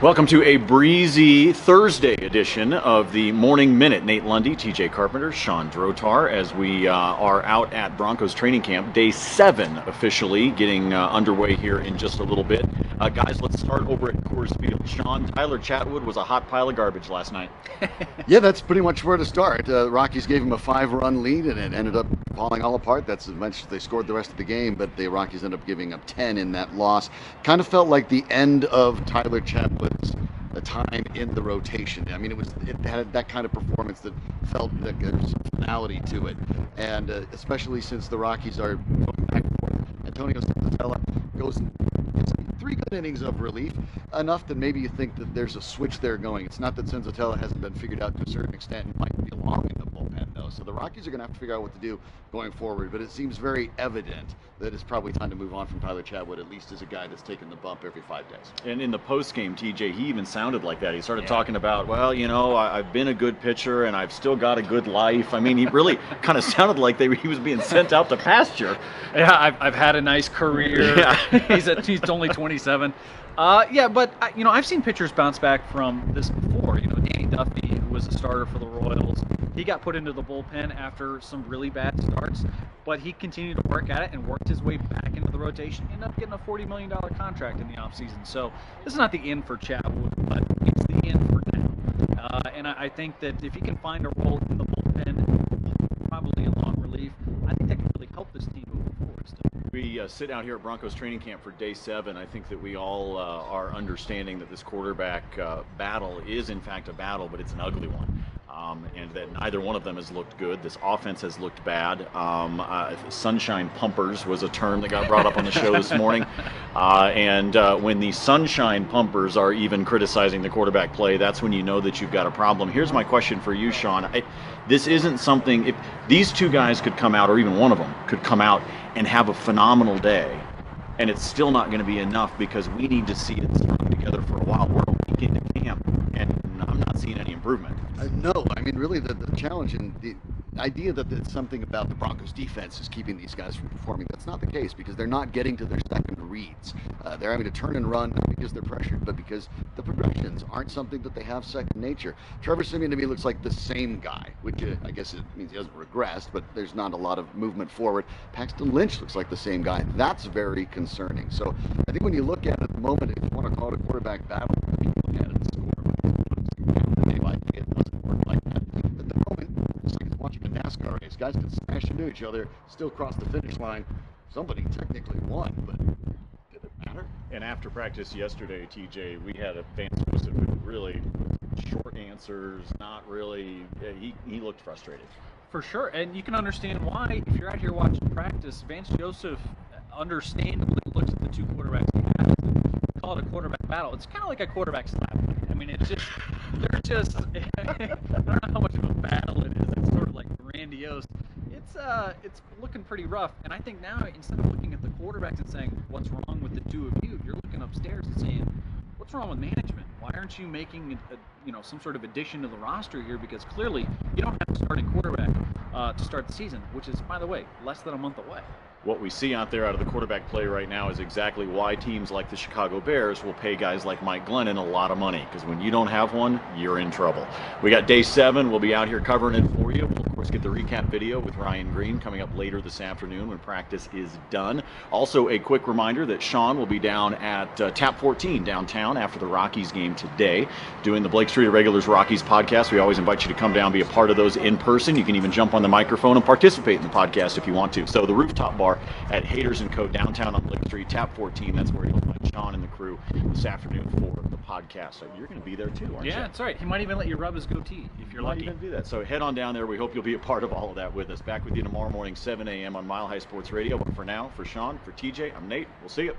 Welcome to a breezy Thursday edition of the Morning Minute. Nate Lundy, TJ Carpenter, Shawn Drotar, as we are out at Broncos training camp. Day 7 officially getting underway here in just a little bit. Guys, let's start over at Coors Field. Shawn, Tyler Chatwood was a hot pile of garbage last night. Yeah, that's pretty much where to start. Rockies gave him a 5-run lead, and it ended up falling all apart. That's eventually they scored the rest of the game, but the Rockies ended up giving up 10 in that loss. Kind of felt like the end of Tyler Chatwood's time in the rotation. I mean, it had that kind of performance that felt like there's some finality to it, and especially since the Rockies are going back and forth. Antonio Santella goes and gives him 3 good innings of relief, enough that maybe you think that there's a switch there going. It's not that Santella hasn't been figured out to a certain extent and might belong in the bullpen, though. So the Rockies are going to have to figure out what to do going forward, but it seems very evident that it's probably time to move on from Tyler Chatwood, at least as a guy that's taken the bump every 5 days. And in the post-game, TJ, he even sounded like that. He started talking about, well, you know, I've been a good pitcher and I've still got a good life. I mean, he really kind of sounded like he was being sent out to pasture. Yeah, I've had a nice career. Yeah. He's only 27. But I've seen pitchers bounce back from this before. You know, Danny Duffy, who was a starter for the Royals, he got put into the bullpen after some really bad starts, but he continued to work at it and worked his way back into the rotation. Ended up getting a $40 million contract in the offseason. So this is not the end for Chatwood, but it's the end for now. And I think that if he can find a role in the bullpen, probably in long relief, I think that can really help this team moving forward still. We sit out here at Broncos training camp for day 7. I think that we all are understanding that this quarterback battle is in fact a battle, but it's an ugly one. And that neither one of them has looked good. This offense has looked bad. Sunshine pumpers was a term that got brought up on the show this morning. And when the sunshine pumpers are even criticizing the quarterback play, that's when you know that you've got a problem. Here's my question for you, Shawn. This isn't something, if these 2 guys could come out, or even one of them could come out and have a phenomenal day, and it's still not going to be enough because we need to see it strung together for a while. We're a week into camp, and I'm not seeing any improvement. No, I mean, really, the challenge and the idea that it's something about the Broncos defense is keeping these guys from performing, that's not the case, because they're not getting to their second reads. They're having to turn and run, not because they're pressured, but because the progressions aren't something that they have second nature. Trevor Siemian to me looks like the same guy, which I guess it means he hasn't regressed, but there's not a lot of movement forward. Paxton Lynch looks like the same guy. That's very concerning. So I think when you look at it at the moment, if you want to call it a quarterback battle, if you look at it, it's it doesn't work like that. At the moment, it's like watching a NASCAR race. Guys can smash into each other, still cross the finish line. Somebody technically won, but did it matter? And after practice yesterday, TJ, we had a Vance Joseph who really short answers, not really. He looked frustrated. For sure, and you can understand why. If you're out here watching practice, Vance Joseph understandably looks at the 2 quarterbacks he has and call it a quarterback battle. It's kind of like a quarterback slap. I mean, it's just, they're just, I don't know how much of a battle it is. It's sort of like grandiose. It's looking pretty rough, and I think now, instead of looking at the quarterbacks and saying, what's wrong with the 2 of you, you're looking upstairs and saying, what's wrong with management? Why aren't you making some sort of addition to the roster here? Because clearly you don't have a starting quarterback to start the season, which is, by the way, less than a month away. What we see out there out of the quarterback play right now is exactly why teams like the Chicago Bears will pay guys like Mike Glennon a lot of money, because when you don't have one, you're in trouble. We got day 7. We'll be out here covering it for you. We'll, of course, get the recap video with Ryan Green coming up later this afternoon when practice is done. Also, a quick reminder that Shawn will be down at Tap 14 downtown after the Rockies game today, doing the Blake Street Irregulars Rockies podcast. We always invite you to come down, be a part of those in person. You can even jump on the microphone and participate in the podcast if you want to. So the Rooftop Bar at Haters & Co. downtown on Blake Street, Tap 14. That's where you'll find Shawn and the crew this afternoon for the podcast. So you're going to be there too, aren't you? Yeah, that's right. He might even let you rub his goatee if you're lucky. Might even do that. So head on down there. We hope you'll be a part of all of that with us. Back with you tomorrow morning, 7 a.m. on Mile High Sports Radio. But for now, for Shawn, for TJ, I'm Nate. We'll see you.